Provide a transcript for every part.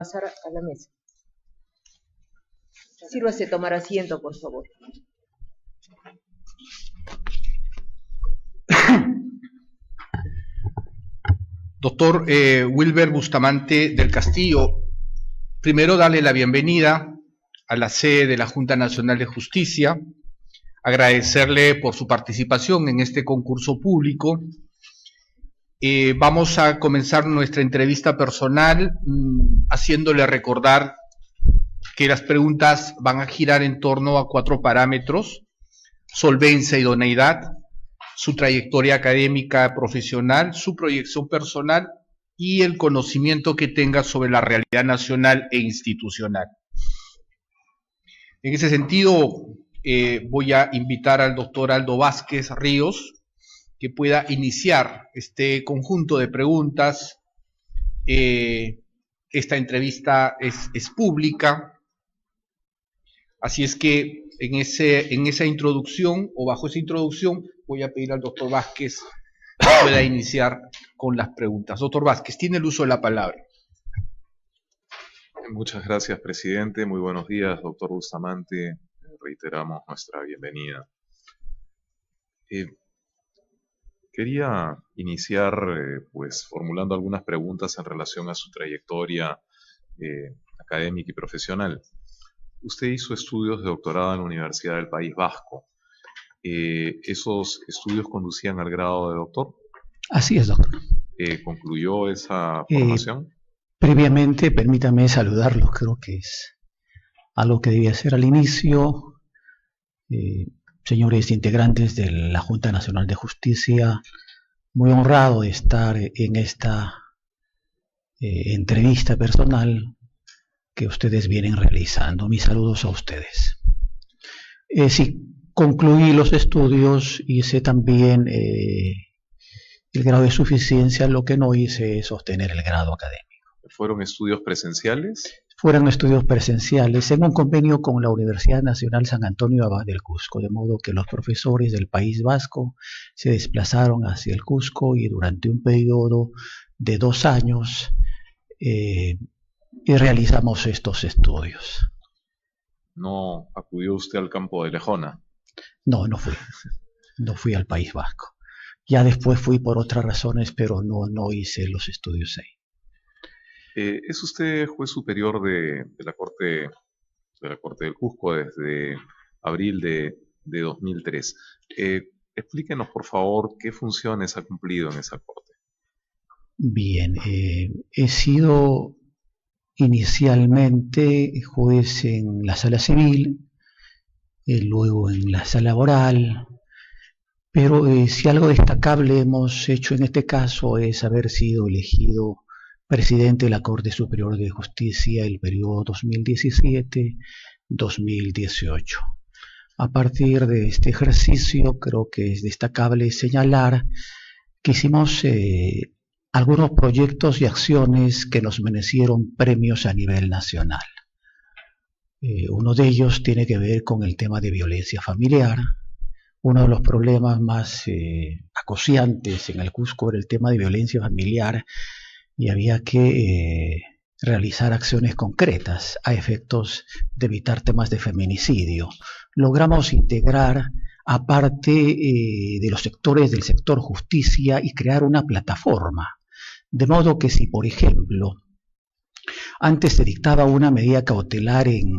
Pasar a la mesa. Sírvase tomar asiento, por favor. Doctor Wilber Bustamante del Castillo, primero darle la bienvenida a la sede de la Junta Nacional de Justicia, agradecerle por su participación en este concurso público. Vamos a comenzar nuestra entrevista personal haciéndole recordar que las preguntas van a girar en torno a 4 parámetros: solvencia, idoneidad, su trayectoria académica profesional, su proyección personal y el conocimiento que tenga sobre la realidad nacional e institucional. En ese sentido, voy a invitar al doctor Aldo Vázquez Ríos que pueda iniciar este conjunto de preguntas. Esta entrevista es pública, así es que en esa introducción o bajo esa introducción voy a pedir al doctor Vázquez que pueda iniciar con las preguntas. Doctor Vázquez, tiene el uso de la palabra. Muchas gracias, presidente. Muy buenos días, doctor Bustamante. Reiteramos nuestra bienvenida. Quería iniciar pues formulando algunas preguntas en relación a su trayectoria académica y profesional. Usted hizo estudios de doctorado en la Universidad del País Vasco. ¿Esos estudios conducían al grado de doctor? Así es, doctor. ¿Concluyó esa formación? Previamente, permítame saludarlos, creo que es algo que debía hacer al inicio. Señores integrantes de la Junta Nacional de Justicia, muy honrado de estar en esta entrevista personal que ustedes vienen realizando. Mis saludos a ustedes. Sí, concluí los estudios, hice también el grado de suficiencia, lo que no hice es sostener el grado académico. ¿Fueron estudios presenciales? Fueron estudios presenciales en un convenio con la Universidad Nacional San Antonio Abad del Cusco, de modo que los profesores del País Vasco se desplazaron hacia el Cusco y durante un periodo de 2 años y realizamos estos estudios. ¿No acudió usted al campo de Lejona? No, no fui. No fui al País Vasco. Ya después fui por otras razones, pero no hice los estudios ahí. ¿Es usted juez superior de la Corte del Cusco desde abril de 2003? Explíquenos, por favor, qué funciones ha cumplido en esa Corte. Bien, he sido inicialmente juez en la Sala Civil, luego en la Sala Oral, pero si algo destacable hemos hecho en este caso es haber sido elegido presidente de la Corte Superior de Justicia el periodo 2017-2018. A partir de este ejercicio creo que es destacable señalar que hicimos algunos proyectos y acciones que nos merecieron premios a nivel nacional. Uno de ellos tiene que ver con el tema de violencia familiar. Uno de los problemas más acuciantes en el Cusco era el tema de violencia familiar, y había que realizar acciones concretas a efectos de evitar temas de feminicidio. Logramos integrar a parte de los sectores del sector justicia y crear una plataforma, de modo que si, por ejemplo, antes se dictaba una medida cautelar en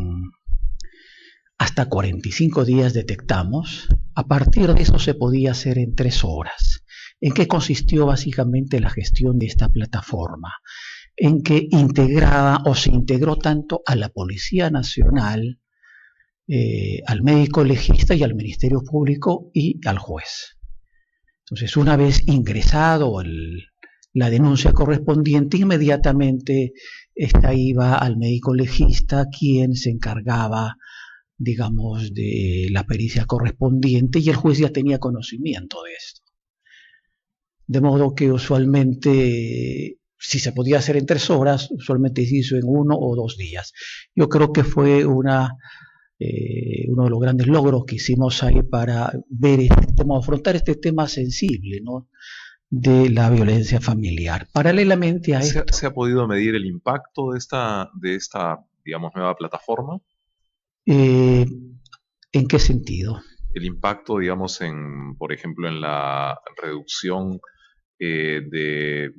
hasta 45 días detectamos, a partir de eso se podía hacer en 3 horas. ¿En qué consistió básicamente la gestión de esta plataforma? En que integraba o se integró tanto a la Policía Nacional, al médico legista y al Ministerio Público y al juez. Entonces, una vez ingresado la denuncia correspondiente, inmediatamente esta iba al médico legista, quien se encargaba, digamos, de la pericia correspondiente, y el juez ya tenía conocimiento de esto. De modo que usualmente, si se podía hacer en 3 horas, usualmente se hizo en 1 o 2 días. Yo creo que fue uno de los grandes logros que hicimos ahí para ver este tema, afrontar este tema sensible, ¿no?, de la violencia familiar. Paralelamente a esto, ¿Se ha podido medir el impacto de esta digamos, nueva plataforma? ¿en qué sentido? El impacto, digamos, por ejemplo, en la reducción de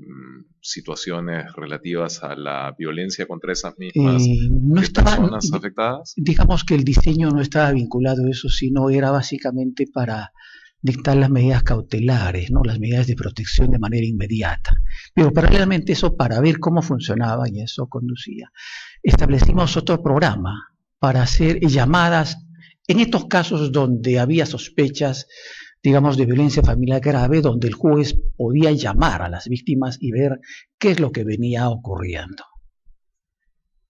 situaciones relativas a la violencia contra esas mismas No estaba, personas afectadas. digamos que el diseño no estaba vinculado a eso, sino era básicamente para dictar las medidas cautelares, ¿no? Las medidas de protección de manera inmediata. Pero paralelamente eso, para ver cómo funcionaba, y eso conducía, establecimos otro programa para hacer llamadas en estos casos donde había sospechas, digamos, de violencia familiar grave, donde el juez podía llamar a las víctimas y ver qué es lo que venía ocurriendo.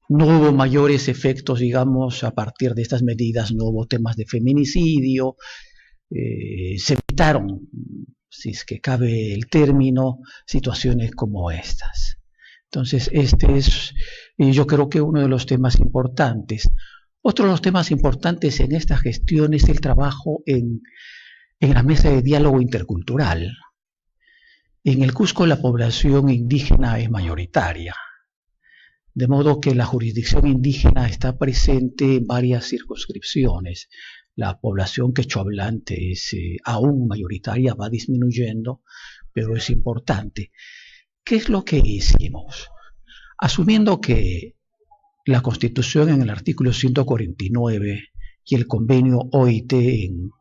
No hubo mayores efectos, digamos, a partir de estas medidas, no hubo temas de feminicidio, se evitaron, si es que cabe el término, situaciones como estas. Entonces, este es, yo creo que uno de los temas importantes. Otro de los temas importantes en esta gestión es el trabajo en la mesa de diálogo intercultural. En el Cusco la población indígena es mayoritaria, de modo que la jurisdicción indígena está presente en varias circunscripciones. La población quechohablante es aún mayoritaria, va disminuyendo, pero es importante. ¿Qué es lo que hicimos? Asumiendo que la Constitución en el artículo 149 y el convenio OIT, en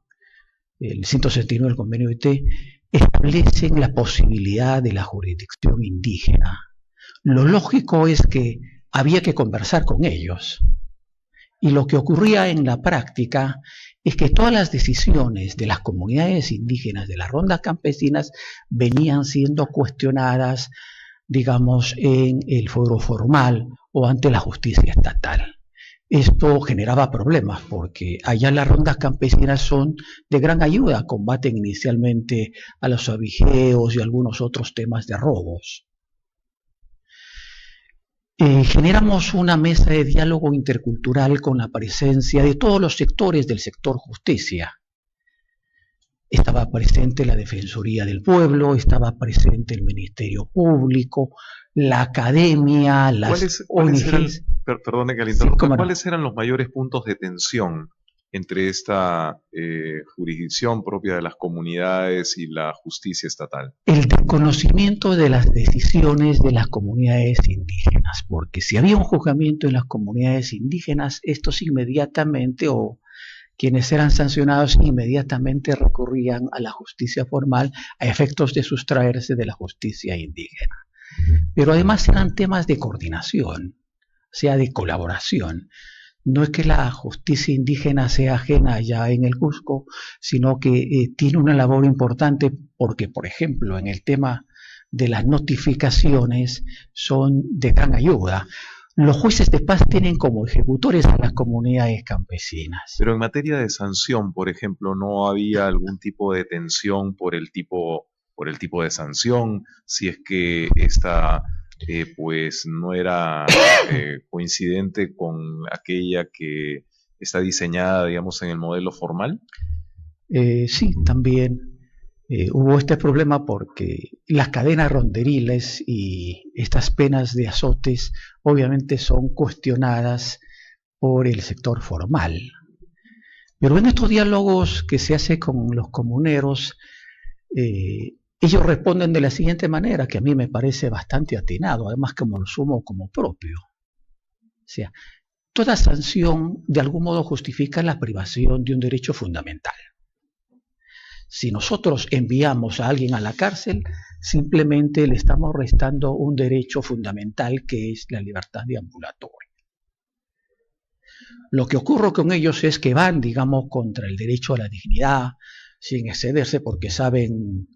el 169 del convenio OIT, establecen la posibilidad de la jurisdicción indígena. Lo lógico es que había que conversar con ellos. Y lo que ocurría en la práctica es que todas las decisiones de las comunidades indígenas, de las rondas campesinas, venían siendo cuestionadas, digamos, en el foro formal o ante la justicia estatal. Esto generaba problemas porque allá las rondas campesinas son de gran ayuda, combaten inicialmente a los abigeos y algunos otros temas de robos. Generamos una mesa de diálogo intercultural con la presencia de todos los sectores del sector justicia. Estaba presente la Defensoría del Pueblo, estaba presente el Ministerio Público, la academia, las ONGs. Perdone que le interrumpa, Sí, ¿cuáles eran los mayores puntos de tensión entre esta jurisdicción propia de las comunidades y la justicia estatal? El desconocimiento de las decisiones de las comunidades indígenas, porque si había un juzgamiento en las comunidades indígenas, estos inmediatamente, o quienes eran sancionados inmediatamente, recurrían a la justicia formal a efectos de sustraerse de la justicia indígena. Pero además eran temas de coordinación, o sea, de colaboración. No es que la justicia indígena sea ajena allá en el Cusco, sino que tiene una labor importante porque, por ejemplo, en el tema de las notificaciones son de gran ayuda. Los jueces de paz tienen como ejecutores a las comunidades campesinas. Pero en materia de sanción, por ejemplo, ¿no había algún tipo de tensión por el tipo de sanción? Si es que esta pues no era coincidente con aquella que está diseñada, digamos, en el modelo formal. Sí, también hubo este problema porque las cadenas ronderiles y estas penas de azotes obviamente son cuestionadas por el sector formal. Pero en estos diálogos que se hace con los comuneros, ellos responden de la siguiente manera, que a mí me parece bastante atinado, además como lo sumo como propio. O sea, toda sanción de algún modo justifica la privación de un derecho fundamental. Si nosotros enviamos a alguien a la cárcel, simplemente le estamos restando un derecho fundamental que es la libertad de ambulatoria. Lo que ocurre con ellos es que van, digamos, contra el derecho a la dignidad, sin excederse porque saben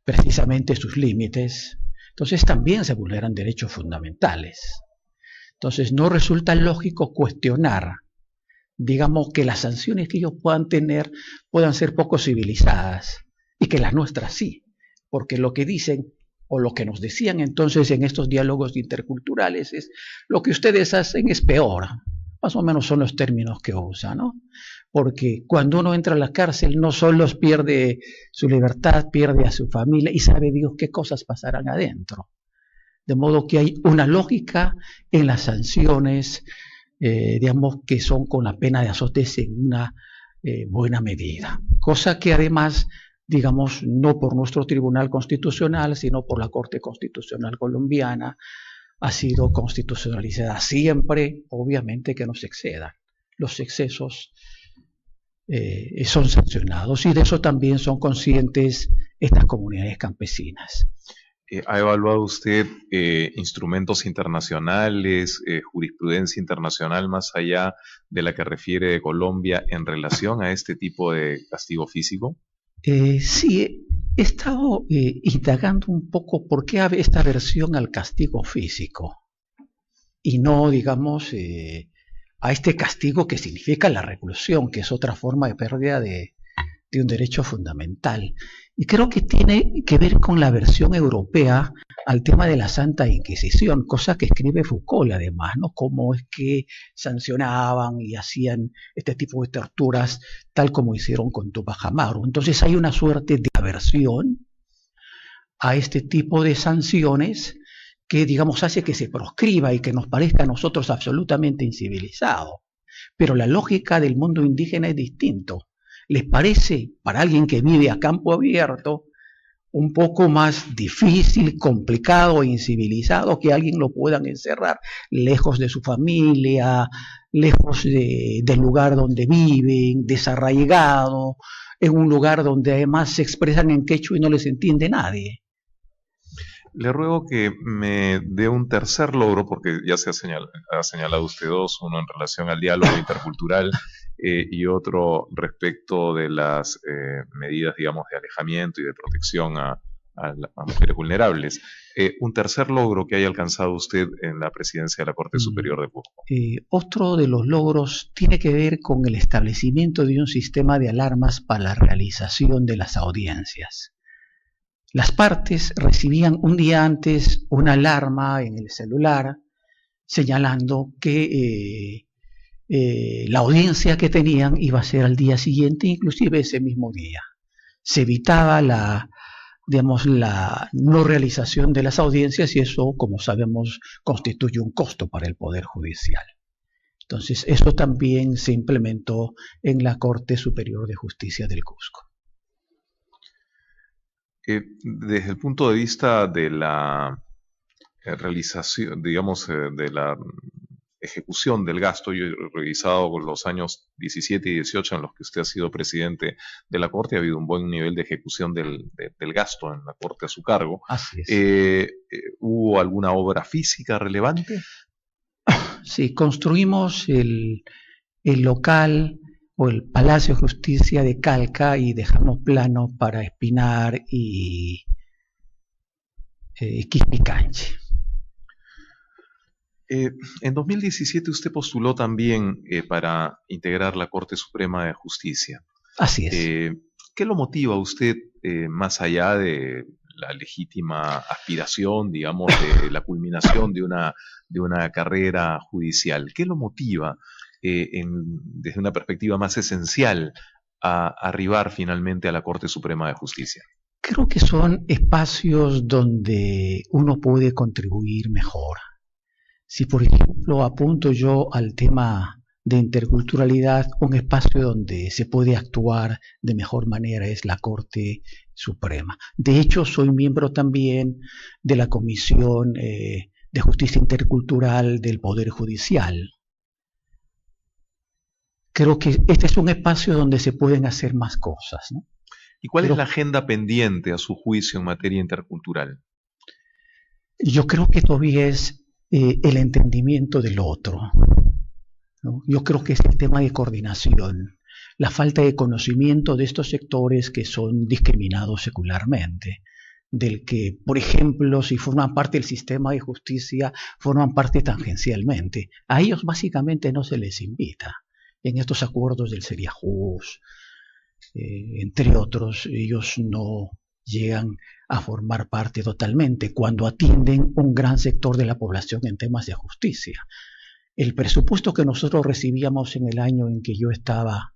precisamente sus límites. Entonces también se vulneran derechos fundamentales. Entonces no resulta lógico cuestionar, digamos, que las sanciones que ellos puedan tener puedan ser poco civilizadas y que las nuestras sí, porque lo que dicen o lo que nos decían entonces en estos diálogos interculturales es: lo que ustedes hacen es peor, Más o menos son los términos que usa, ¿no? Porque cuando uno entra a la cárcel no solo pierde su libertad, pierde a su familia y sabe Dios qué cosas pasarán adentro. De modo que hay una lógica en las sanciones, digamos, que son con la pena de azotes en una buena medida. Cosa que además, digamos, no por nuestro Tribunal Constitucional, sino por la Corte Constitucional Colombiana, ha sido constitucionalizada siempre, obviamente que no se excedan. Los excesos son sancionados y de eso también son conscientes estas comunidades campesinas. ¿Ha evaluado usted instrumentos internacionales, jurisprudencia internacional más allá de la que refiere de Colombia en relación a este tipo de castigo físico? Sí, he estado indagando un poco por qué hay esta aversión al castigo físico y no, digamos, a este castigo que significa la reclusión, que es otra forma de pérdida de un derecho fundamental. Y creo que tiene que ver con la versión europea al tema de la Santa Inquisición, cosa que escribe Foucault además, ¿no? Cómo es que sancionaban y hacían este tipo de torturas, tal como hicieron con Tupac Amaru. Entonces hay una suerte de aversión a este tipo de sanciones que, digamos, hace que se proscriba y que nos parezca a nosotros absolutamente incivilizado. Pero la lógica del mundo indígena es distinto. ¿Les parece, para alguien que vive a campo abierto, un poco más difícil, complicado e incivilizado que alguien lo puedan encerrar lejos de su familia, lejos del lugar donde viven, desarraigado, en un lugar donde además se expresan en quechua y no les entiende nadie? Le ruego que me dé un tercer logro, porque ya ha señalado usted dos, uno en relación al diálogo intercultural y otro respecto de las medidas, digamos, de alejamiento y de protección a mujeres vulnerables. Un tercer logro que haya alcanzado usted en la presidencia de la Corte Superior de Cusco. Otro de los logros tiene que ver con el establecimiento de un sistema de alarmas para la realización de las audiencias. Las partes recibían un día antes una alarma en el celular señalando que la audiencia que tenían iba a ser al día siguiente, inclusive ese mismo día. Se evitaba la no realización de las audiencias y eso, como sabemos, constituye un costo para el Poder Judicial. Entonces, eso también se implementó en la Corte Superior de Justicia del Cusco. Desde el punto de vista de la realización, digamos, de la ejecución del gasto, yo he revisado los años 17 y 18 en los que usted ha sido presidente de la Corte, ha habido un buen nivel de ejecución del gasto en la Corte a su cargo. Así es. ¿Hubo alguna obra física relevante? Sí, construimos el local o el Palacio de Justicia de Calca y dejamos planos para Espinar y Quispicanche. En 2017 usted postuló también para integrar la Corte Suprema de Justicia. Así es. ¿Qué lo motiva a usted, más allá de la legítima aspiración, digamos, de la culminación de una carrera judicial? ¿Qué lo motiva desde una perspectiva más esencial a arribar finalmente a la Corte Suprema de Justicia? Creo que son espacios donde uno puede contribuir mejor. Si, por ejemplo, apunto yo al tema de interculturalidad, un espacio donde se puede actuar de mejor manera es la Corte Suprema. De hecho, soy miembro también de la Comisión de Justicia Intercultural del Poder Judicial. Creo que este es un espacio donde se pueden hacer más cosas, ¿no? ¿Y cuál es la agenda pendiente, a su juicio, en materia intercultural? Yo creo que todavía es el entendimiento del otro, ¿no? Yo creo que es el tema de coordinación, la falta de conocimiento de estos sectores que son discriminados secularmente, del que, por ejemplo, si forman parte del sistema de justicia, forman parte tangencialmente. A ellos básicamente no se les invita. En estos acuerdos del Seriajus, entre otros, ellos no llegan a formar parte totalmente cuando atienden un gran sector de la población en temas de justicia. El presupuesto que nosotros recibíamos en el año en que yo estaba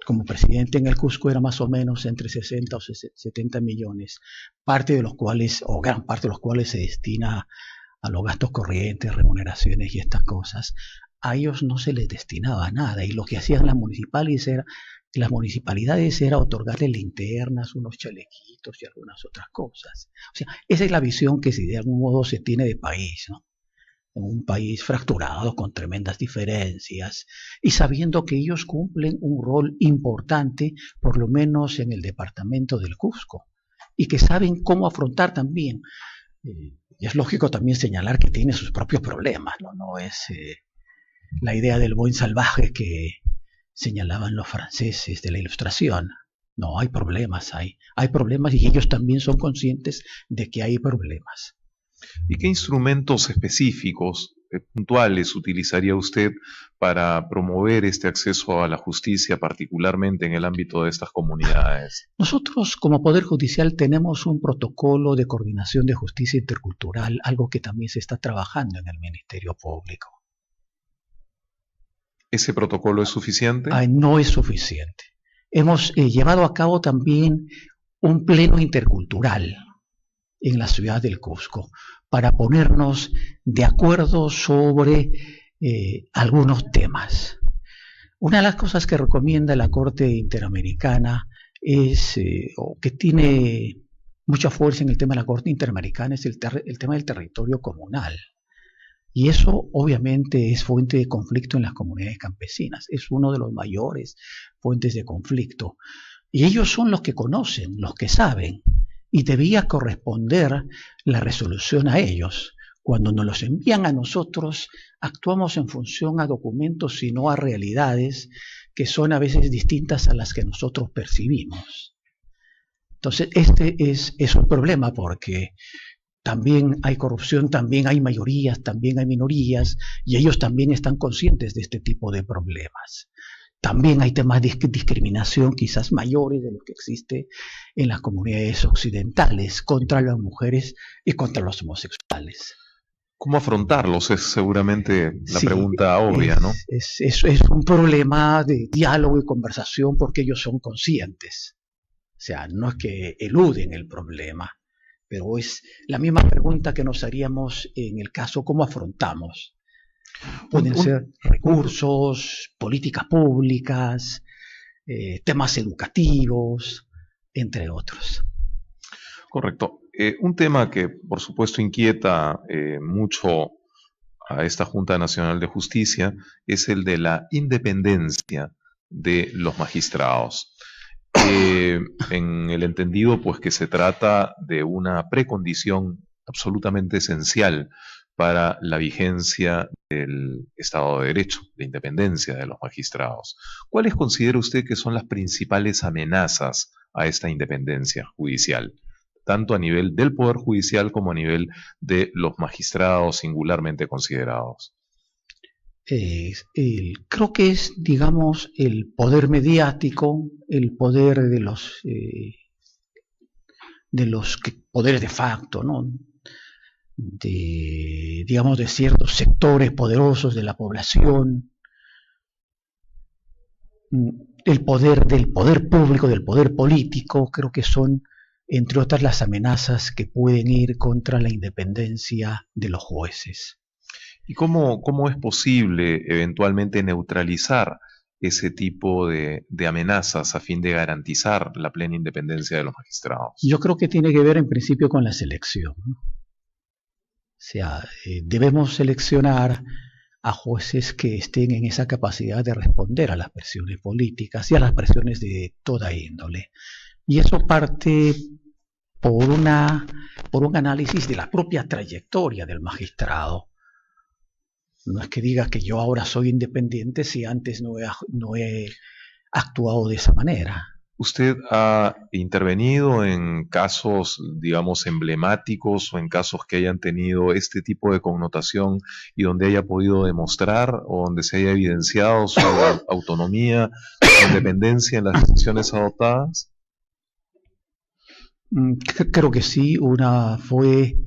como presidente en el Cusco era más o menos entre 60 o 70 millones, parte de los cuales, o gran parte de los cuales se destina a los gastos corrientes, remuneraciones y estas cosas. A ellos no se les destinaba nada, y lo que hacían las municipalidades era otorgarle linternas, unos chalequitos y algunas otras cosas. O sea, esa es la visión que de algún modo se tiene de país, ¿no? Un país fracturado con tremendas diferencias y sabiendo que ellos cumplen un rol importante, por lo menos en el departamento del Cusco, y que saben cómo afrontar también. Y es lógico también señalar que tiene sus propios problemas, ¿no? No es la idea del buen salvaje que señalaban los franceses de la Ilustración. No, hay problemas, hay problemas, y ellos también son conscientes de que hay problemas. ¿Y qué instrumentos específicos, puntuales, utilizaría usted para promover este acceso a la justicia, particularmente en el ámbito de estas comunidades? Nosotros, como Poder Judicial, tenemos un protocolo de coordinación de justicia intercultural, algo que también se está trabajando en el Ministerio Público. ¿Ese protocolo es suficiente? No es suficiente. Hemos llevado a cabo también un pleno intercultural en la ciudad del Cusco, para ponernos de acuerdo sobre algunos temas. Una de las cosas que recomienda la Corte Interamericana es, o que tiene mucha fuerza en el tema de la Corte Interamericana, es el tema del territorio comunal. Y eso obviamente es fuente de conflicto en las comunidades campesinas, es uno de los mayores fuentes de conflicto. Y ellos son los que conocen, los que saben, y debía corresponder la resolución a ellos. Cuando nos los envían a nosotros, actuamos en función a documentos y no a realidades que son a veces distintas a las que nosotros percibimos. Entonces, este es un problema porque también hay corrupción, también hay mayorías, también hay minorías, y ellos también están conscientes de este tipo de problemas. También hay temas de discriminación quizás mayores de lo que existe en las comunidades occidentales contra las mujeres y contra los homosexuales. ¿Cómo afrontarlos? Es seguramente la pregunta obvia, ¿no? Es un problema de diálogo y conversación porque ellos son conscientes. O sea, no es que eluden el problema, pero es la misma pregunta que nos haríamos en el caso ¿cómo afrontamos? Pueden ser recursos, políticas públicas, temas educativos, entre otros. Correcto. Un tema que, por supuesto, inquieta mucho a esta Junta Nacional de Justicia es el de la independencia de los magistrados. En el entendido, pues, que se trata de una precondición absolutamente esencial para la vigencia del Estado de Derecho, de independencia de los magistrados. ¿Cuáles considera usted que son las principales amenazas a esta independencia judicial, tanto a nivel del Poder Judicial como a nivel de los magistrados singularmente considerados? Creo que es, digamos, el poder mediático, el poder de los poderes de facto, ¿no? Digamos, de ciertos sectores poderosos de la población, el poder del poder público, del poder político, creo que son, entre otras, las amenazas que pueden ir contra la independencia de los jueces. ¿Y cómo es posible eventualmente neutralizar ese tipo de amenazas a fin de garantizar la plena independencia de los magistrados? Yo creo que tiene que ver en principio con la selección, ¿no? O sea, debemos seleccionar a jueces que estén en esa capacidad de responder a las presiones políticas y a las presiones de toda índole. Y eso parte por un análisis de la propia trayectoria del magistrado. No es que diga que yo ahora soy independiente si antes no he actuado de esa manera. ¿Usted ha intervenido en casos, digamos, emblemáticos o en casos que hayan tenido este tipo de connotación y donde haya podido demostrar o donde se haya evidenciado su autonomía, su independencia en las decisiones adoptadas? Creo que sí. Una fue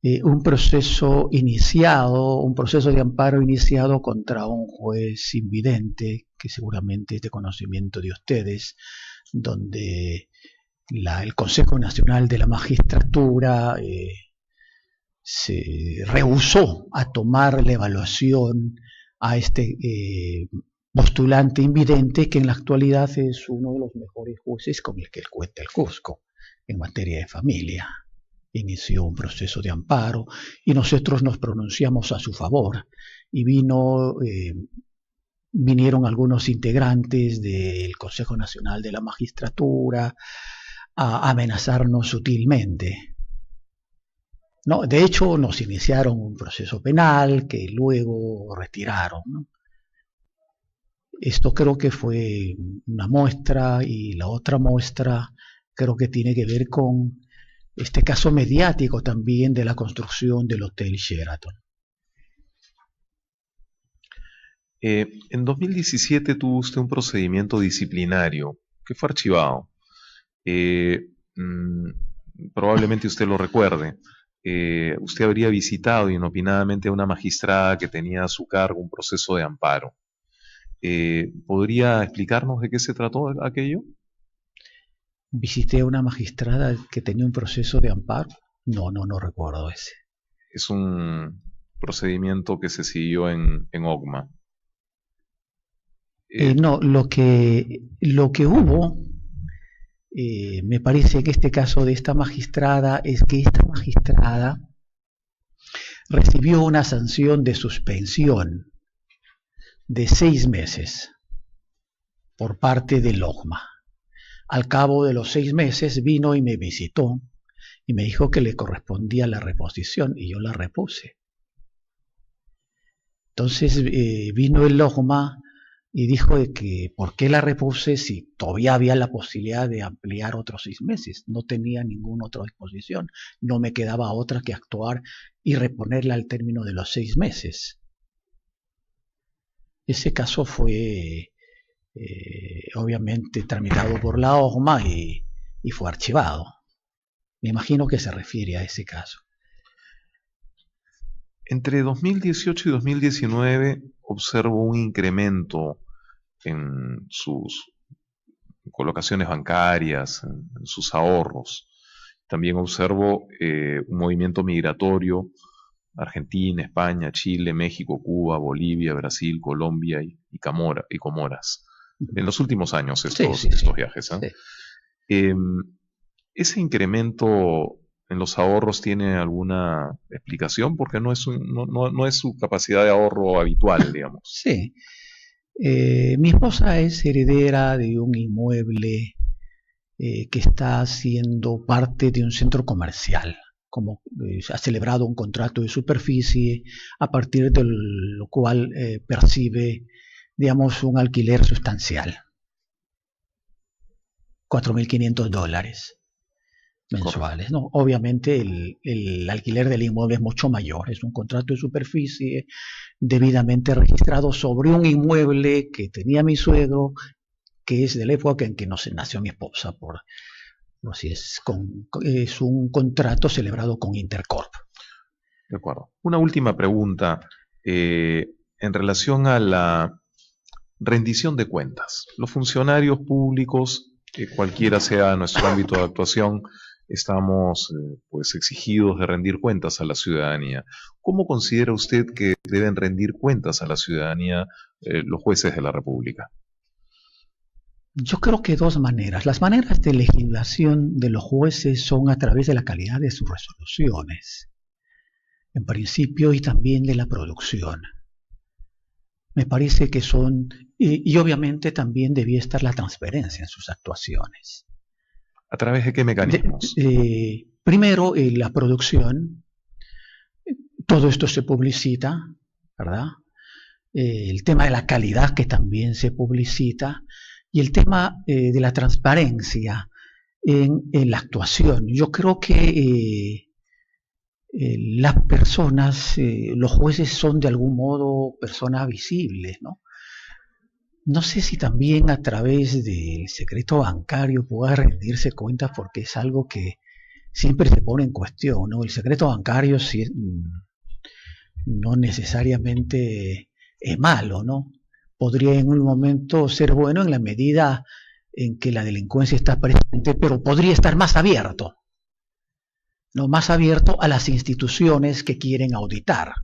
un proceso de amparo iniciado contra un juez invidente, que seguramente es de conocimiento de ustedes, donde el Consejo Nacional de la Magistratura se rehusó a tomar la evaluación a este postulante invidente, que en la actualidad es uno de los mejores jueces con el que cuenta el Cusco en materia de familia. Inició un proceso de amparo y nosotros nos pronunciamos a su favor, y vinieron algunos integrantes del Consejo Nacional de la Magistratura a amenazarnos sutilmente. No, de hecho, nos iniciaron un proceso penal que luego retiraron, ¿no? Esto creo que fue una muestra, y la otra muestra creo que tiene que ver con este caso mediático también de la construcción del Hotel Sheraton. En 2017 tuvo usted un procedimiento disciplinario que fue archivado. Probablemente usted lo recuerde. Usted habría visitado inopinadamente a una magistrada que tenía a su cargo un proceso de amparo. ¿Podría explicarnos de qué se trató aquello? Visité a una magistrada que tenía un proceso de amparo. No recuerdo ese. Es un procedimiento que se siguió en OCMA. No, lo que hubo, me parece que este caso de esta magistrada es que esta magistrada recibió una sanción de suspensión de 6 meses por parte del OCMA. Al cabo de los 6 meses vino y me visitó y me dijo que le correspondía la reposición, y yo la repuse. Entonces vino el OCMA y dijo de que por qué la repuse si todavía había la posibilidad de ampliar otros 6 meses. No tenía ninguna otra disposición. No me quedaba otra que actuar y reponerla al término de los 6 meses. Ese caso fue obviamente tramitado por la OCMA y fue archivado. Me imagino que se refiere a ese caso. Entre 2018 y 2019 observo un incremento en sus colocaciones bancarias, en sus ahorros. También observo un movimiento migratorio: Argentina, España, Chile, México, Cuba, Bolivia, Brasil, Colombia y Comoras. En los últimos años estos viajes. ¿Eh? Sí. ¿Ese incremento en los ahorros tiene alguna explicación? Porque no es su capacidad de ahorro habitual, digamos. Sí. Mi esposa es heredera de un inmueble que está siendo parte de un centro comercial. Ha celebrado un contrato de superficie, a partir de lo cual percibe, digamos, un alquiler sustancial. $4.500 mensuales, ¿no? Obviamente el alquiler del inmueble es mucho mayor. Es un contrato de superficie debidamente registrado sobre un inmueble que tenía mi suegro, que es de la época en que nació mi esposa. Así es un contrato celebrado con Intercorp. De acuerdo. Una última pregunta en relación a la rendición de cuentas. Los funcionarios públicos, cualquiera sea nuestro ámbito de actuación, estamos pues exigidos de rendir cuentas a la ciudadanía. ¿Cómo considera usted que deben rendir cuentas a la ciudadanía los jueces de la República? Yo creo que 2 maneras. Las maneras de legislación de los jueces son a través de la calidad de sus resoluciones, en principio, y también de la producción. Me parece que son, y obviamente también debía estar la transparencia en sus actuaciones. ¿A través de qué mecanismos? Primero, la producción. Todo esto se publicita, ¿verdad? El tema de la calidad, que también se publicita, y el tema de la transparencia en la actuación. Yo creo que las personas, los jueces son de algún modo personas visibles, ¿no? No sé si también a través del secreto bancario pueda rendirse cuentas, porque es algo que siempre se pone en cuestión, ¿no? El secreto bancario no necesariamente es malo, ¿no? Podría en un momento ser bueno en la medida en que la delincuencia está presente, pero podría estar más abierto, ¿no? Más abierto a las instituciones que quieren auditar.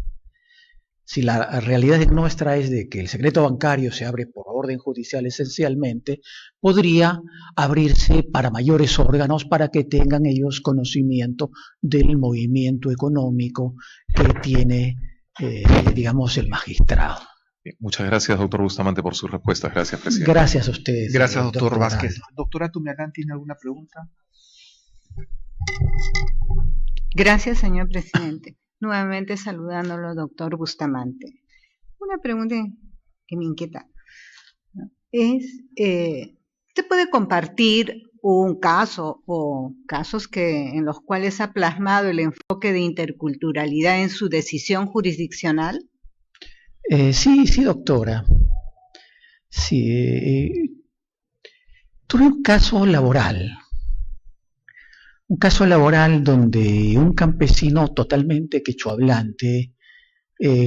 Si la realidad nuestra es de que el secreto bancario se abre por orden judicial esencialmente, podría abrirse para mayores órganos para que tengan ellos conocimiento del movimiento económico que tiene, digamos, el magistrado. Bien, muchas gracias, doctor Bustamante, por sus respuestas. Gracias, presidente. Gracias a ustedes. Gracias, doctor Vázquez. Doctora Tumialán, ¿tiene alguna pregunta? Gracias, señor presidente. Nuevamente saludándolo, doctor Bustamante. Una pregunta que me inquieta es, ¿usted puede compartir un caso o casos en los cuales ha plasmado el enfoque de interculturalidad en su decisión jurisdiccional? Sí, doctora. Sí, tuve un caso laboral donde un campesino totalmente quechohablante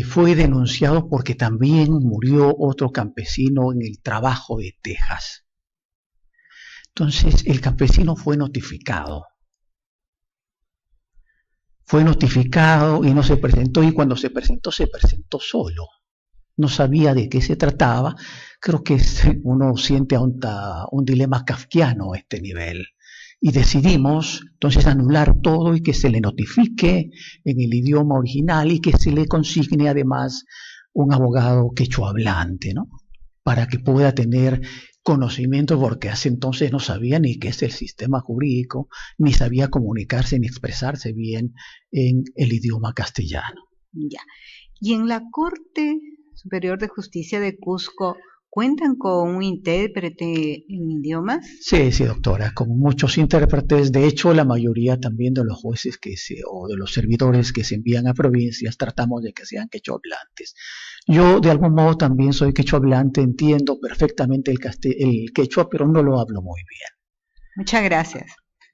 fue denunciado porque también murió otro campesino en el trabajo de Texas. Entonces el campesino fue notificado y no se presentó, y cuando se presentó solo. No sabía de qué se trataba. Creo que uno siente un dilema kafkiano a este nivel. Y decidimos entonces anular todo y que se le notifique en el idioma original y que se le consigne además un abogado quechohablante, ¿no? Para que pueda tener conocimiento, porque hace entonces no sabía ni qué es el sistema jurídico, ni sabía comunicarse ni expresarse bien en el idioma castellano. Ya. ¿Y en la Corte Superior de Justicia de Cusco cuentan con un intérprete en idiomas? Sí, doctora, con muchos intérpretes. De hecho, la mayoría también de los jueces o de los servidores que se envían a provincias tratamos de que sean quechohablantes. Yo, de algún modo, también soy quechohablante, entiendo perfectamente el quechua, pero no lo hablo muy bien. Muchas gracias.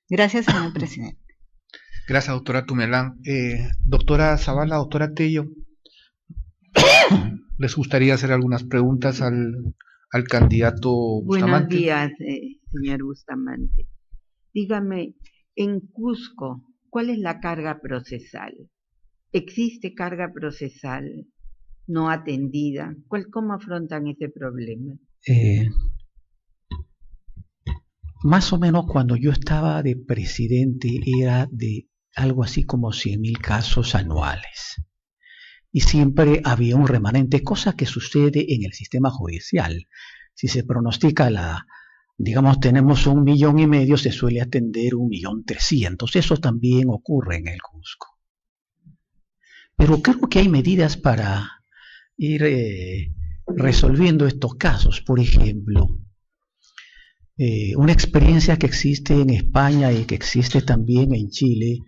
Gracias, señor presidente. Gracias, doctora Tumialán. Doctora Zavala, doctora Tello, ¿les gustaría hacer algunas preguntas al candidato Bustamante? Buenos días, señor Bustamante. Dígame, en Cusco, ¿cuál es la carga procesal? ¿Existe carga procesal no atendida? ¿Cómo afrontan ese problema? Más o menos cuando yo estaba de presidente era de algo así como 100.000 casos anuales. Y siempre había un remanente, cosa que sucede en el sistema judicial. Si se pronostica digamos, tenemos 1,5 millones, se suele atender 1,300,000. Eso también ocurre en el Cusco. Pero creo que hay medidas para ir resolviendo estos casos. Por ejemplo, una experiencia que existe en España y que existe también en Chile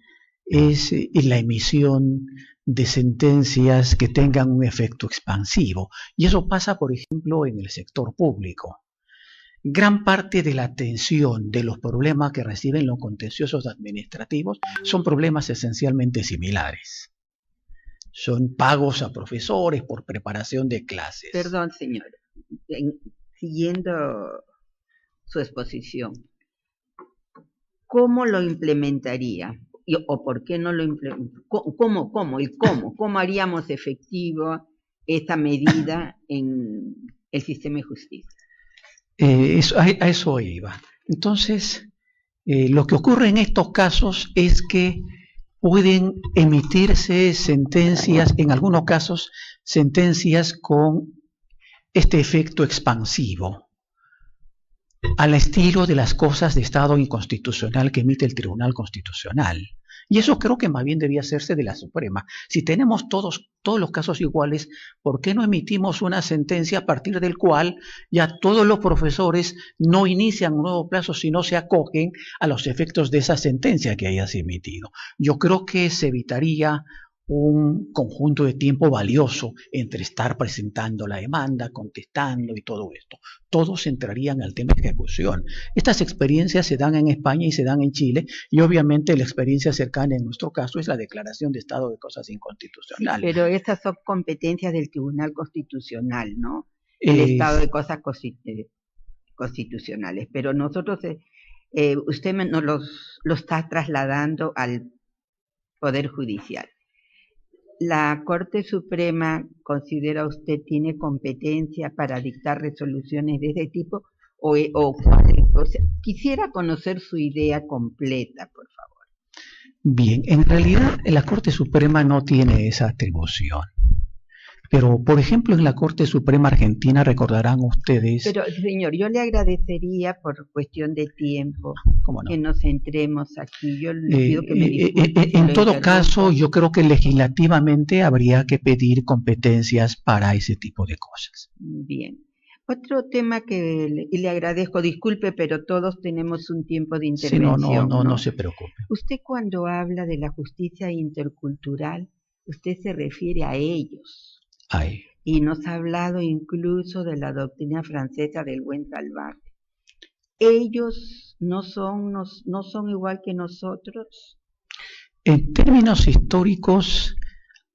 es la emisión de sentencias que tengan un efecto expansivo. Y eso pasa, por ejemplo, en el sector público. Gran parte de la atención de los problemas que reciben los contenciosos administrativos son problemas esencialmente similares. Son pagos a profesores por preparación de clases. Perdón, señor. Siguiendo su exposición, ¿cómo lo implementaría? ¿O por qué no lo implementa? ¿Cómo haríamos efectivo esta medida en el sistema de justicia? A eso iba. Entonces, lo que ocurre en estos casos es que pueden emitirse sentencias, en algunos casos, sentencias con este efecto expansivo, al estilo de las cosas de Estado inconstitucional que emite el Tribunal Constitucional. Y eso creo que más bien debía hacerse de la Suprema. Si tenemos todos los casos iguales, ¿por qué no emitimos una sentencia a partir del cual ya todos los profesores no inician un nuevo plazo, sino se acogen a los efectos de esa sentencia que hayas emitido? Yo creo que se evitaría un conjunto de tiempo valioso entre estar presentando la demanda, contestando y todo esto. Todos entrarían al tema de ejecución. Estas experiencias se dan en España y se dan en Chile, y obviamente la experiencia cercana en nuestro caso es la declaración de estado de cosas inconstitucional. Sí, pero estas son competencias del Tribunal Constitucional, ¿no? El estado de cosas constitucionales. Pero nosotros, usted nos lo está trasladando al Poder Judicial. ¿La Corte Suprema, considera usted, tiene competencia para dictar resoluciones de ese tipo? O sea, quisiera conocer su idea completa, por favor. Bien, en realidad la Corte Suprema no tiene esa atribución. Pero, por ejemplo, en la Corte Suprema Argentina, recordarán ustedes... Pero, señor, yo le agradecería, por cuestión de tiempo, ¿cómo no?, que nos centremos aquí. Yo le pido que me disculpe. En todo caso, yo creo que legislativamente habría que pedir competencias para ese tipo de cosas. Bien. Otro tema que le agradezco, disculpe, pero todos tenemos un tiempo de intervención. Sí, no se preocupe. Usted, cuando habla de la justicia intercultural, usted se refiere a ellos. Ay. Y nos ha hablado incluso de la doctrina francesa del buen salvaje. ¿Ellos no son igual que nosotros? En términos históricos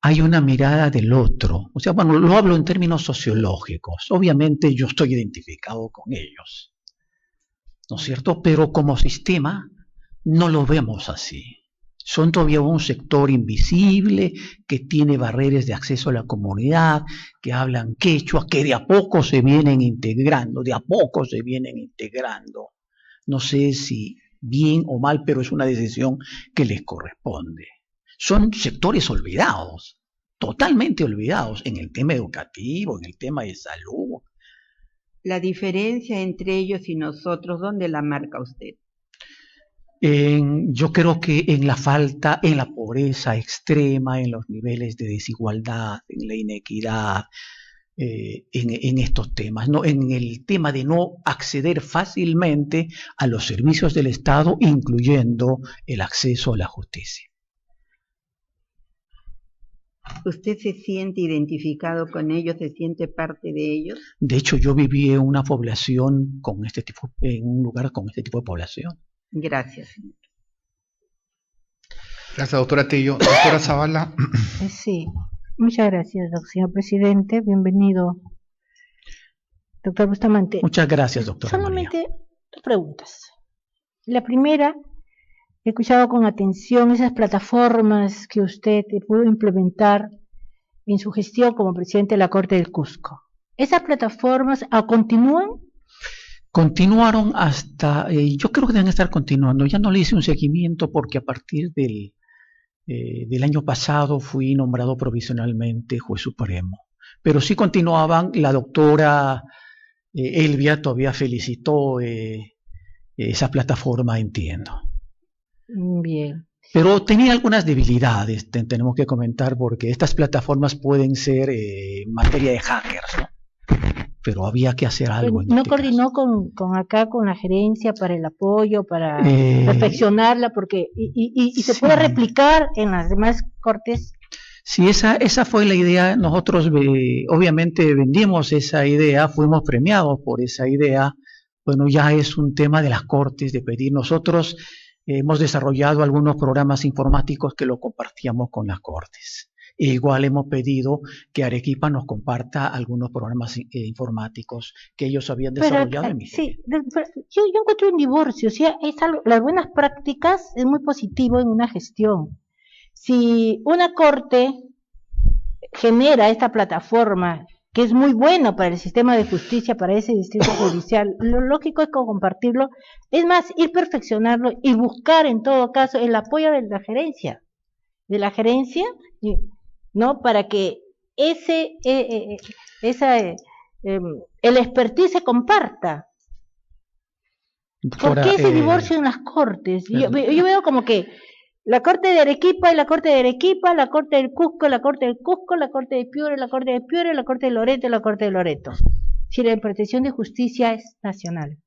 hay una mirada del otro. O sea, bueno, lo hablo en términos sociológicos. Obviamente yo estoy identificado con ellos, ¿no es cierto? Pero como sistema no lo vemos así. Son todavía un sector invisible que tiene barreras de acceso a la comunidad, que hablan quechua, que de a poco se vienen integrando, No sé si bien o mal, pero es una decisión que les corresponde. Son sectores olvidados, totalmente olvidados en el tema educativo, en el tema de salud. La diferencia entre ellos y nosotros, ¿dónde la marca usted? Yo creo que en la falta, en la pobreza extrema, en los niveles de desigualdad, en la inequidad, en estos temas, ¿no? En el tema de no acceder fácilmente a los servicios del Estado, incluyendo el acceso a la justicia. ¿Usted se siente identificado con ellos, se siente parte de ellos? De hecho, yo viví en una población en un lugar con este tipo de población. Gracias, señor. Gracias, doctora Tello. Doctora Zavala. Sí, muchas gracias, señor presidente. Bienvenido, doctor Bustamante. Muchas gracias, doctora. Solamente María. 2 preguntas. La primera, he escuchado con atención esas plataformas que usted pudo implementar en su gestión como presidente de la Corte del Cusco. ¿Esas plataformas continúan? Continuaron hasta, yo creo que deben estar continuando. Ya no le hice un seguimiento porque a partir del año pasado fui nombrado provisionalmente juez supremo. Pero sí continuaban. La doctora Elvia todavía felicitó esa plataforma, entiendo. Bien. Pero tenía algunas debilidades, tenemos que comentar, porque estas plataformas pueden ser materia de hackers, ¿no? Pero había que hacer algo. ¿No coordinó con la gerencia para el apoyo, para perfeccionarla? Porque y se puede replicar en las demás cortes. Sí, esa fue la idea. Nosotros obviamente vendimos esa idea, fuimos premiados por esa idea. Bueno, ya es un tema de las cortes de pedir. Nosotros hemos desarrollado algunos programas informáticos que lo compartíamos con las cortes. Igual hemos pedido que Arequipa nos comparta algunos programas informáticos que ellos habían desarrollado en Nigeria. Sí, yo encuentro un divorcio, o sea, las buenas prácticas es muy positivo en una gestión. Si una corte genera esta plataforma que es muy buena para el sistema de justicia, para ese distrito judicial, lo lógico es compartirlo, es más, ir perfeccionarlo y buscar en todo caso el apoyo de la gerencia, ¿no? Para que el expertise se comparta. ¿Por qué ese divorcio en las cortes? Yo veo como que la Corte de Arequipa y la Corte de Arequipa, la Corte del Cusco, la Corte del Cusco, la Corte de Piura, la Corte de Piura, la Corte de Loreto y la Corte de Loreto. Si la impartición de justicia es nacional.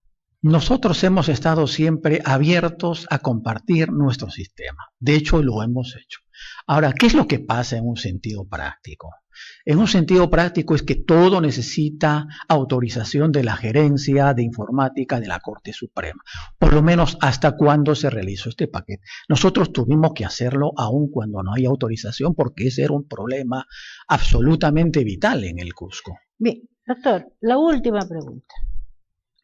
Nosotros hemos estado siempre abiertos a compartir nuestro sistema. De hecho, lo hemos hecho. Ahora, ¿qué es lo que pasa en un sentido práctico? En un sentido práctico es que todo necesita autorización de la gerencia de informática de la Corte Suprema, por lo menos hasta cuando se realizó este paquete. Nosotros tuvimos que hacerlo aun cuando no hay autorización, porque ese era un problema absolutamente vital en el Cusco. Bien, doctor, la última pregunta.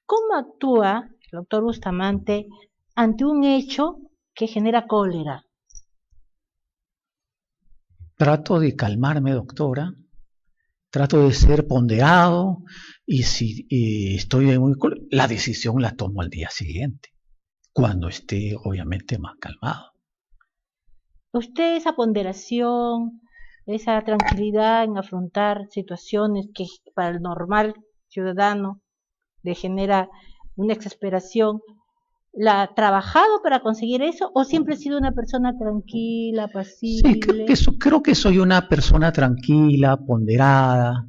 ¿Cómo actúa el doctor Bustamante ante un hecho que genera cólera? Trato de calmarme, doctora. Trato de ser ponderado y si estoy en la decisión la tomo al día siguiente, cuando esté obviamente más calmado. ¿Usted esa ponderación, esa tranquilidad en afrontar situaciones que para el normal ciudadano le genera una exasperación, la ha trabajado para conseguir eso o siempre ha sido una persona tranquila, pasible? Sí, creo que soy una persona tranquila, ponderada,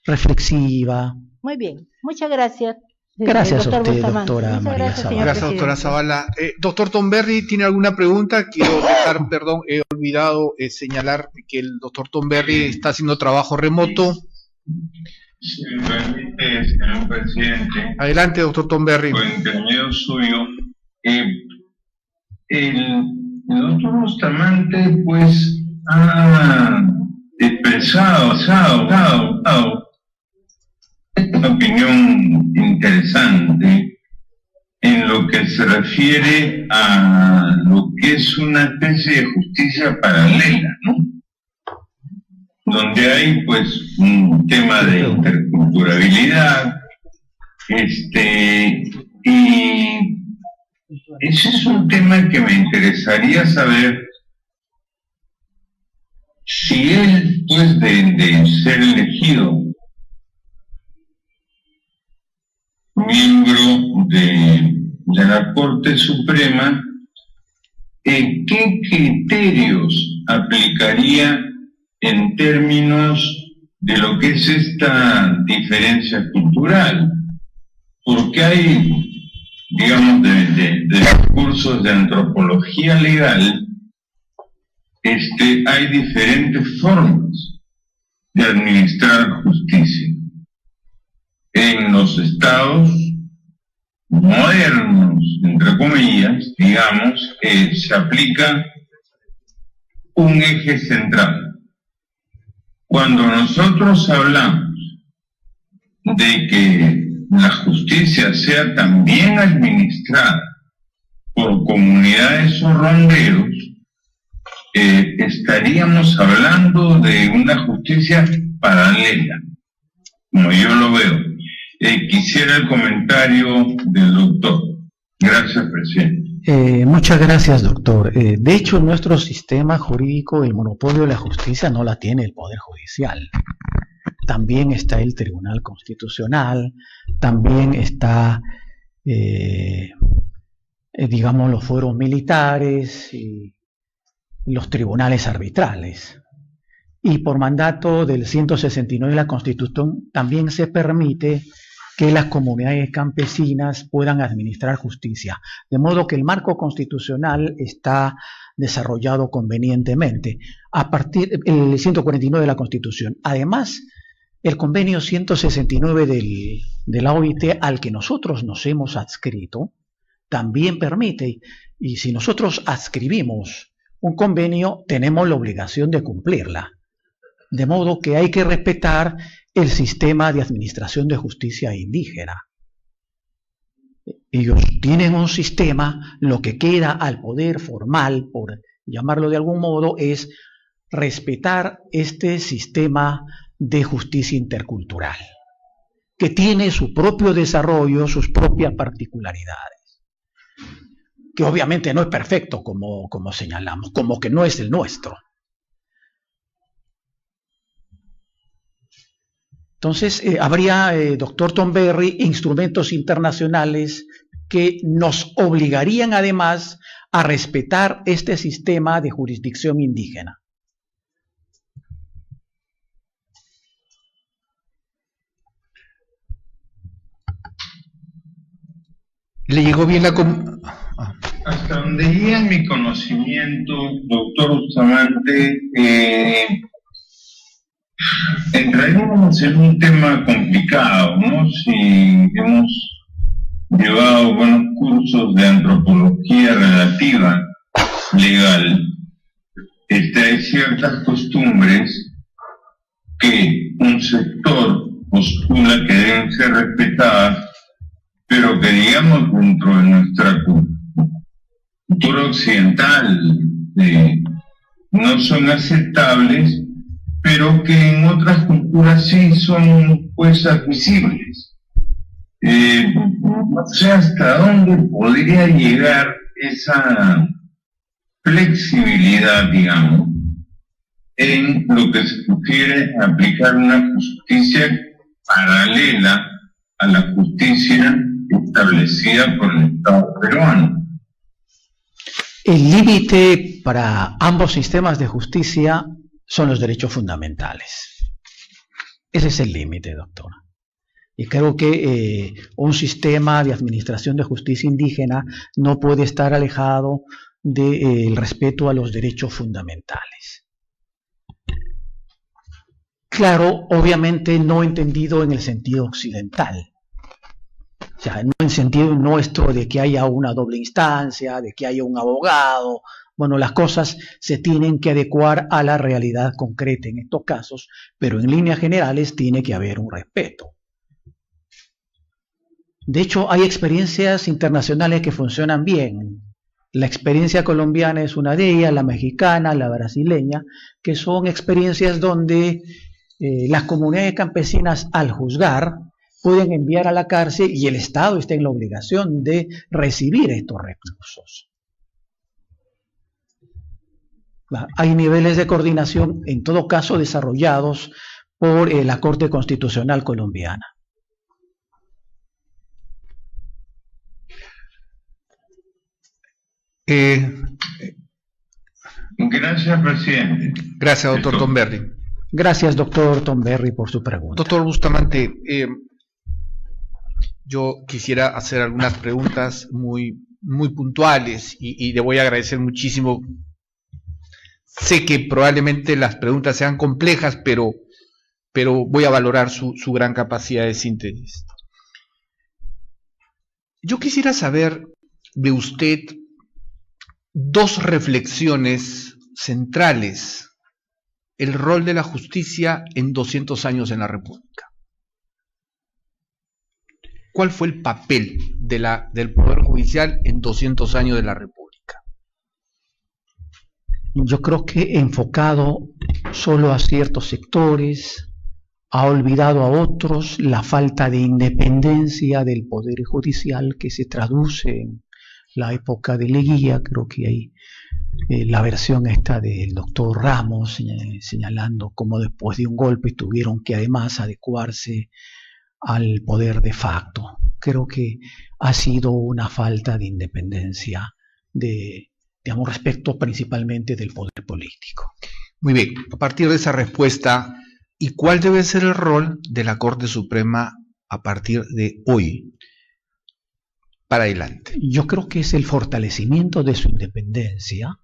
reflexiva. Muy bien, muchas gracias. Gracias a doctor usted, Bustamante. doctora Muchas María gracias, Zavala. señor Gracias, doctora presidente. Zavala. Doctor Tomberry, ¿tiene alguna pregunta? Quiero dejar, perdón, he olvidado señalar que el doctor Tomberry está haciendo trabajo remoto. Si me permite, señor presidente, Adelante, doctor Tomberry. por intermedio suyo, el doctor Bustamante, pues, ha expresado, una opinión interesante en lo que se refiere a lo que es una especie de justicia paralela, ¿no? Donde hay pues un tema de interculturalidad, y ese es un tema que me interesaría saber si él, pues de ser elegido miembro de la Corte Suprema, ¿qué criterios aplicaría en términos de lo que es esta diferencia cultural? Porque hay, digamos, de los cursos de antropología legal, hay diferentes formas de administrar justicia. En los estados modernos, entre comillas, digamos, se aplica un eje central. Cuando nosotros hablamos de que la justicia sea también administrada por comunidades o ronderos, estaríamos hablando de una justicia paralela, como yo lo veo. Quisiera el comentario del doctor. Gracias, presidente. Muchas gracias, doctor. De hecho, en nuestro sistema jurídico, el monopolio de la justicia no la tiene el Poder Judicial. También está el Tribunal Constitucional, también está, digamos, los fueros militares y los tribunales arbitrales. Y por mandato del 169 de la Constitución también se permite que las comunidades campesinas puedan administrar justicia. De modo que el marco constitucional está desarrollado convenientemente a partir del 149 de la Constitución. Además, el convenio 169 de la OIT al que nosotros nos hemos adscrito también permite, y si nosotros adscribimos un convenio, tenemos la obligación de cumplirla. De modo que hay que respetar el sistema de administración de justicia indígena. Ellos tienen un sistema, lo que queda al poder formal, por llamarlo de algún modo, es respetar este sistema de justicia intercultural, que tiene su propio desarrollo, sus propias particularidades, que obviamente no es perfecto como señalamos, como que no es el nuestro. Entonces, habría, doctor Tomberry, instrumentos internacionales que nos obligarían además a respetar este sistema de jurisdicción indígena. ¿Le llegó bien la Hasta donde llega mi conocimiento, doctor Bustamante, entraríamos en un tema complicado, ¿no? Si hemos llevado buenos cursos de antropología relativa legal, hay ciertas costumbres que un sector postula que deben ser respetadas, pero que digamos dentro de nuestra cultura occidental no son aceptables, pero que en otras culturas sí son pues admisibles. No sé hasta dónde podría llegar esa flexibilidad, digamos, en lo que se refiere a aplicar una justicia paralela a la justicia establecida por el Estado peruano. El límite para ambos sistemas de justicia son los derechos fundamentales. Ese es el límite, doctor. Y creo que un sistema de administración de justicia indígena no puede estar alejado del respeto a los derechos fundamentales. Claro, obviamente no entendido en el sentido occidental. O sea, no en sentido nuestro de que haya una doble instancia, de que haya un abogado. Bueno, las cosas se tienen que adecuar a la realidad concreta en estos casos, pero en líneas generales tiene que haber un respeto. De hecho, hay experiencias internacionales que funcionan bien. La experiencia colombiana es una de ellas, la mexicana, la brasileña, que son experiencias donde las comunidades campesinas, al juzgar, pueden enviar a la cárcel y el Estado está en la obligación de recibir estos reclusos. Hay niveles de coordinación, en todo caso, desarrollados por la Corte Constitucional colombiana. Gracias, presidente. Gracias, doctor Tomberry. Gracias, doctor Tomberry, por su pregunta. Doctor Bustamante, yo quisiera hacer algunas preguntas muy puntuales y le voy a agradecer muchísimo. Sé que probablemente las preguntas sean complejas, pero voy a valorar su gran capacidad de síntesis. Yo quisiera saber de usted dos reflexiones centrales: el rol de la justicia en 200 años en la República. ¿Cuál fue el papel del Poder Judicial en 200 años de la República? Yo creo que enfocado solo a ciertos sectores, ha olvidado a otros, la falta de independencia del Poder Judicial que se traduce en la época de Leguía. Creo que hay la versión esta del doctor Ramos señalando cómo después de un golpe tuvieron que además adecuarse al poder de facto. Creo que ha sido una falta de independencia digamos, respecto principalmente del poder político. Muy bien, a partir de esa respuesta, ¿y cuál debe ser el rol de la Corte Suprema a partir de hoy para adelante? Yo creo que es el fortalecimiento de su independencia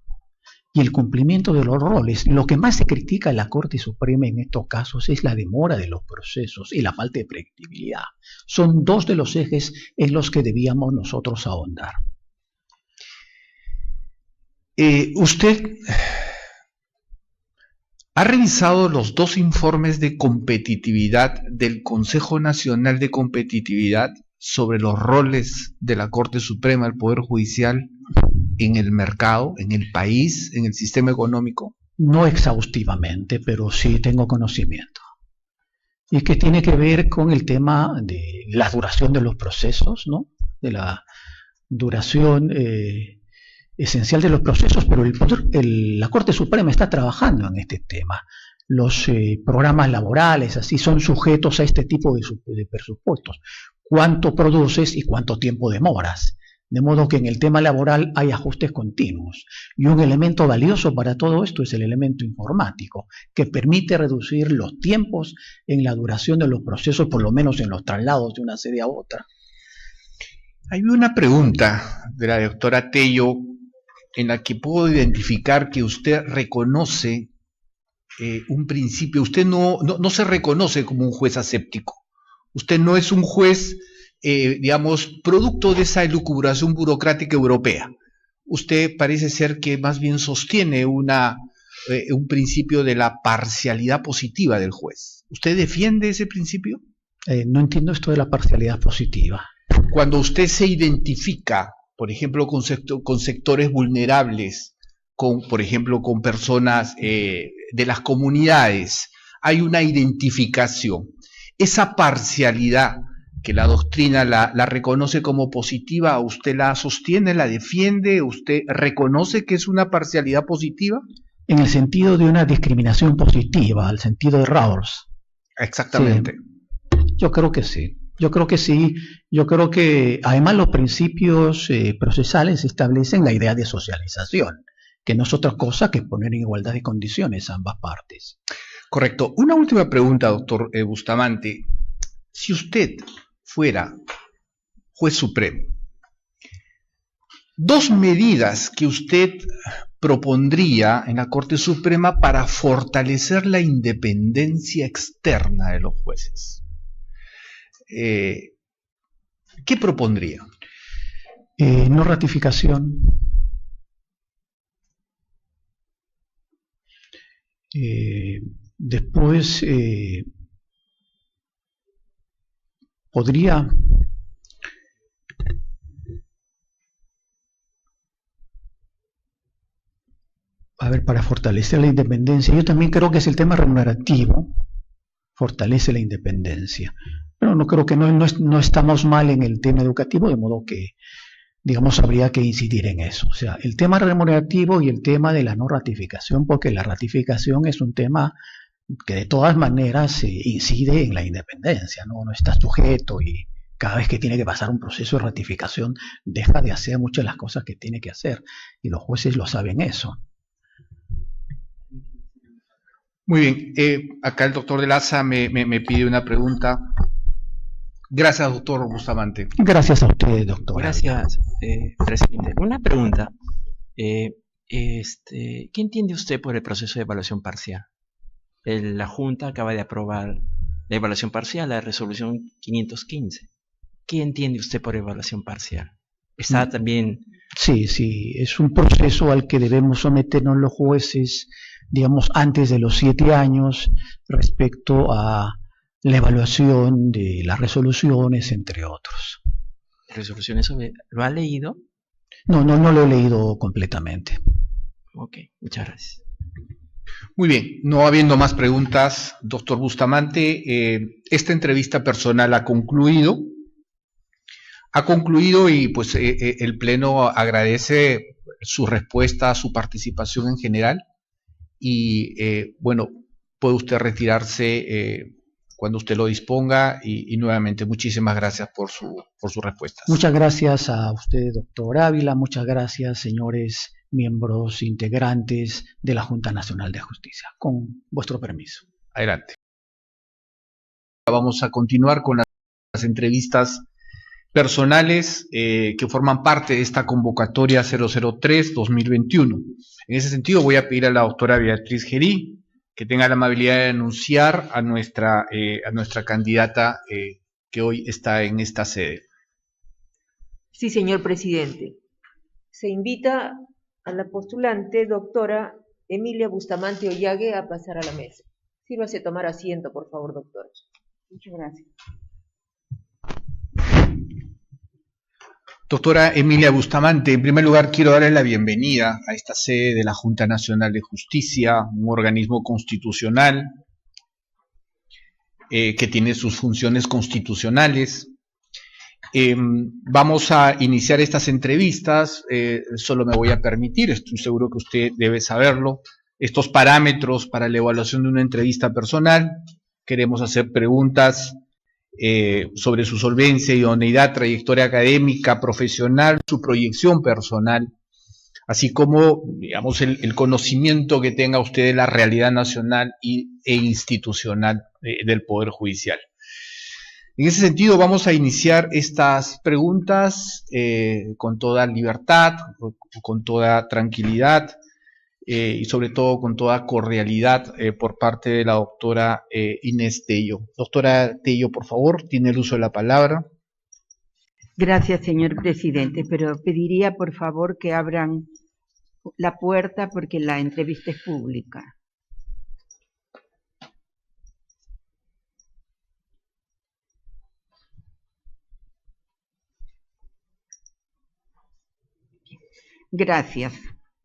y el cumplimiento de los roles. Lo que más se critica en la Corte Suprema en estos casos es la demora de los procesos y la falta de predictibilidad. Son dos de los ejes en los que debíamos nosotros ahondar. Usted ha revisado los dos informes de competitividad del Consejo Nacional de Competitividad sobre los roles de la Corte Suprema, el Poder Judicial en el mercado, en el país, en el sistema económico. No exhaustivamente, pero sí tengo conocimiento. Y que tiene que ver con el tema de la duración de los procesos, ¿no? De la duración esencial de los procesos, pero la Corte Suprema está trabajando en este tema. Los programas laborales así son sujetos a este tipo de presupuestos. ¿Cuánto produces y cuánto tiempo demoras? De modo que en el tema laboral hay ajustes continuos. Y un elemento valioso para todo esto es el elemento informático, que permite reducir los tiempos en la duración de los procesos, por lo menos en los traslados de una sede a otra. Hay una pregunta de la doctora Tello en la que puedo identificar que usted reconoce un principio. Usted no se reconoce como un juez aséptico. Usted no es un juez, digamos, producto de esa elucubración burocrática europea. Usted parece ser que más bien sostiene un principio de la parcialidad positiva del juez. ¿Usted defiende ese principio? No entiendo esto de la parcialidad positiva. Cuando usted se identifica, por ejemplo, con sectores vulnerables, por ejemplo, con personas de las comunidades, hay una identificación. Esa parcialidad que la doctrina la reconoce como positiva, ¿usted la sostiene, la defiende? ¿Usted reconoce que es una parcialidad positiva? En el sentido de una discriminación positiva, al sentido de Rawls. Exactamente. Sí, yo creo que sí. Yo creo que sí. Yo creo que además los principios procesales establecen la idea de socialización, que no es otra cosa que poner en igualdad de condiciones a ambas partes. Correcto. Una última pregunta, doctor Bustamante. Si usted fuera juez supremo, 2 medidas que usted propondría en la Corte Suprema para fortalecer la independencia externa de los jueces. ¿Qué propondría? No ratificación. Después podría para fortalecer la independencia, yo también creo que es el tema remunerativo, fortalece la independencia, pero no creo que no estamos mal en el tema educativo, de modo que, digamos, habría que incidir en eso. O sea, el tema remunerativo y el tema de la no ratificación, porque la ratificación es un tema que de todas maneras incide en la independencia, no está sujeto y cada vez que tiene que pasar un proceso de ratificación deja de hacer muchas de las cosas que tiene que hacer, y los jueces lo saben eso. Muy bien, acá el doctor de Laza me pide una pregunta. Gracias, doctor Bustamante. Gracias a usted, doctor. Gracias, presidente. Una pregunta. ¿Qué entiende usted por el proceso de evaluación parcial? La Junta acaba de aprobar la evaluación parcial, la resolución 515. ¿Qué entiende usted por evaluación parcial? ¿Está también...? Sí, es un proceso al que debemos someternos los jueces, digamos, antes de los 7 años, respecto a la evaluación de las resoluciones, entre otros. ¿Resoluciones sobre... ¿Lo ha leído? No lo he leído completamente. Ok, muchas gracias. Muy bien, no habiendo más preguntas, doctor Bustamante, esta entrevista personal ha concluido y pues el Pleno agradece su respuesta, su participación en general y bueno, puede usted retirarse cuando usted lo disponga y nuevamente muchísimas gracias por sus respuestas. Muchas gracias a usted, doctor Ávila, muchas gracias, señores miembros integrantes de la Junta Nacional de Justicia. Con vuestro permiso. Adelante. Vamos a continuar con las entrevistas personales que forman parte de esta convocatoria 003-2021. En ese sentido voy a pedir a la doctora Beatriz Gerí que tenga la amabilidad de anunciar a nuestra candidata que hoy está en esta sede. Sí, señor presidente. Se invita a la postulante doctora Emilia Bustamante Ollague a pasar a la mesa. Sírvase a tomar asiento, por favor, doctora. Muchas gracias. Doctora Emilia Bustamante, en primer lugar quiero darle la bienvenida a esta sede de la Junta Nacional de Justicia, un organismo constitucional que tiene sus funciones constitucionales. Vamos a iniciar estas entrevistas, solo me voy a permitir, estoy seguro que usted debe saberlo, estos parámetros para la evaluación de una entrevista personal. Queremos hacer preguntas sobre su solvencia, idoneidad, trayectoria académica, profesional, su proyección personal, así como, digamos, el conocimiento que tenga usted de la realidad nacional e institucional del Poder Judicial. En ese sentido, vamos a iniciar estas preguntas con toda libertad, con toda tranquilidad y sobre todo con toda cordialidad por parte de la doctora Inés Tello. Doctora Tello, por favor, tiene el uso de la palabra. Gracias, señor presidente, pero pediría por favor que abran la puerta porque la entrevista es pública. Gracias.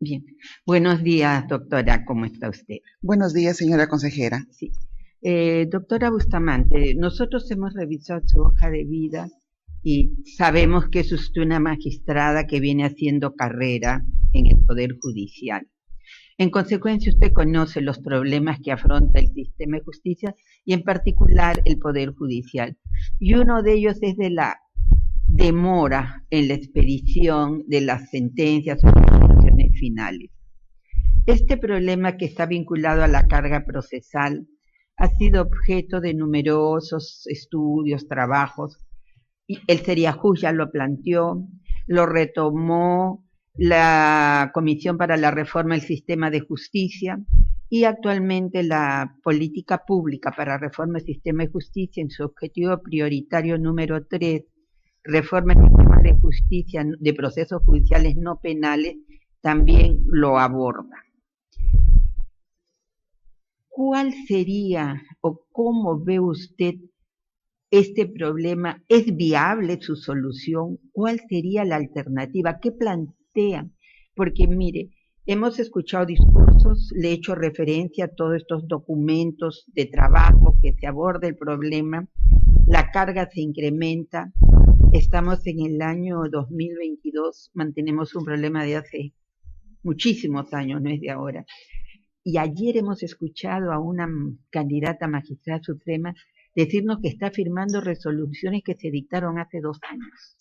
Bien. Buenos días, doctora. ¿Cómo está usted? Buenos días, señora consejera. Sí. Doctora Bustamante, nosotros hemos revisado su hoja de vida y sabemos que es usted una magistrada que viene haciendo carrera en el Poder Judicial. En consecuencia, usted conoce los problemas que afronta el sistema de justicia y en particular el Poder Judicial. Y uno de ellos es de la demora en la expedición de las sentencias o resoluciones finales. Este problema, que está vinculado a la carga procesal, ha sido objeto de numerosos estudios, trabajos, y el CERIAJUS ya lo planteó, lo retomó la Comisión para la Reforma del Sistema de Justicia y actualmente la Política Pública para la Reforma del Sistema de Justicia, en su objetivo prioritario número 3, Reforma del Sistema de Justicia de Procesos Judiciales No Penales, también lo aborda. ¿Cuál sería o cómo ve usted este problema? ¿Es viable su solución? ¿Cuál sería la alternativa? ¿Qué plantean? Porque mire, hemos escuchado discursos, le he hecho referencia a todos estos documentos de trabajo que se aborda el problema, la carga se incrementa, estamos en el año 2022, mantenemos un problema de hace muchísimos años, no es de ahora. Y ayer hemos escuchado a una candidata a magistrada suprema decirnos que está firmando resoluciones que se dictaron hace 2 años.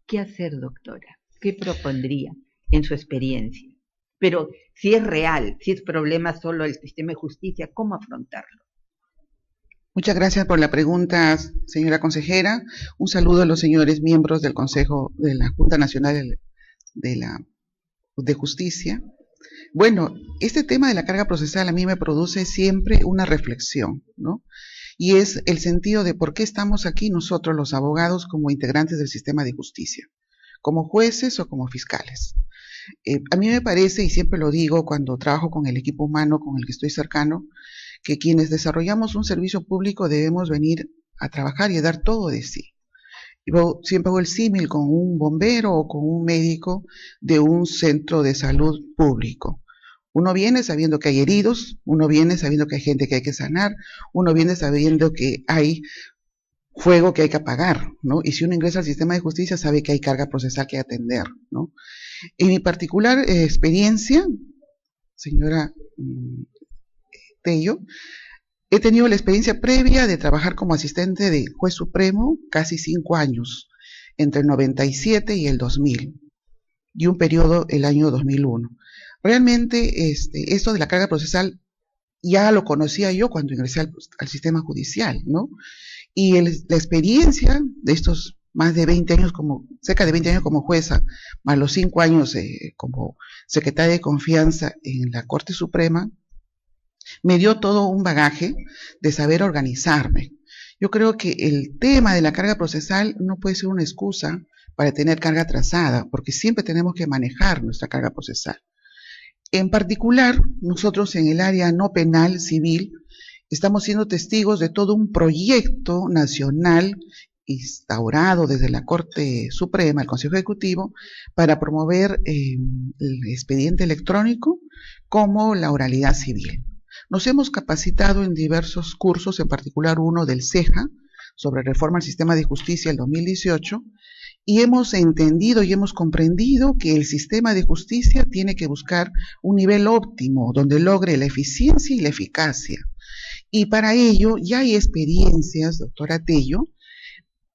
¿Qué hacer, doctora? ¿Qué propondría en su experiencia? Pero si es real, si es problema solo del sistema de justicia, ¿cómo afrontarlo? Muchas gracias por la pregunta, señora consejera. Un saludo a los señores miembros del Consejo de la Junta Nacional de Justicia. Bueno, este tema de la carga procesal a mí me produce siempre una reflexión, ¿no? Y es el sentido de por qué estamos aquí nosotros los abogados como integrantes del sistema de justicia, como jueces o como fiscales. A mí me parece, y siempre lo digo cuando trabajo con el equipo humano con el que estoy cercano, que quienes desarrollamos un servicio público debemos venir a trabajar y a dar todo de sí. Yo siempre hago el símil con un bombero o con un médico de un centro de salud público. Uno viene sabiendo que hay heridos, uno viene sabiendo que hay gente que hay que sanar, uno viene sabiendo que hay fuego que hay que apagar, ¿no? Y si uno ingresa al sistema de justicia sabe que hay carga procesal que atender, ¿no? En mi particular experiencia, señora Tello, he tenido la experiencia previa de trabajar como asistente de juez supremo casi 5 años, entre el 97 y el 2000, y un periodo el año 2001. Realmente esto de la carga procesal ya lo conocía yo cuando ingresé al sistema judicial, ¿no? Y la experiencia de estos más de 20 años cerca de 20 años como jueza, más los 5 años como secretaria de confianza en la Corte Suprema, me dio todo un bagaje de saber organizarme. Yo creo que el tema de la carga procesal no puede ser una excusa para tener carga atrasada, porque siempre tenemos que manejar nuestra carga procesal. En particular, nosotros en el área no penal, civil, estamos siendo testigos de todo un proyecto nacional instaurado desde la Corte Suprema, el Consejo Ejecutivo, para promover el expediente electrónico como la oralidad civil. Nos hemos capacitado en diversos cursos, en particular uno del CEJA, sobre reforma al sistema de justicia del 2018, y hemos entendido y hemos comprendido que el sistema de justicia tiene que buscar un nivel óptimo, donde logre la eficiencia y la eficacia. Y para ello ya hay experiencias, doctora Tello,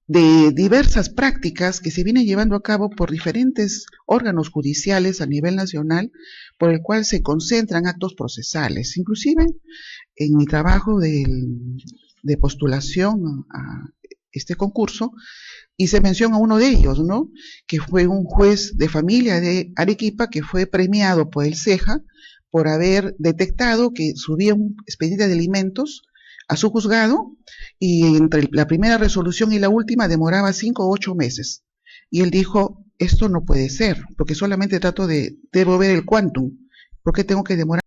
de diversas prácticas que se vienen llevando a cabo por diferentes órganos judiciales a nivel nacional, por el cual se concentran actos procesales. Inclusive, en mi trabajo del de postulación a este concurso, y se menciona a uno de ellos, ¿no? Que fue un juez de familia de Arequipa que fue premiado por el CEJA por haber detectado que subía un expediente de alimentos a su juzgado, y entre la primera resolución y la última demoraba 5 o 8 meses. Y él dijo, esto no puede ser, porque solamente debo ver el quantum, ¿por qué tengo que demorar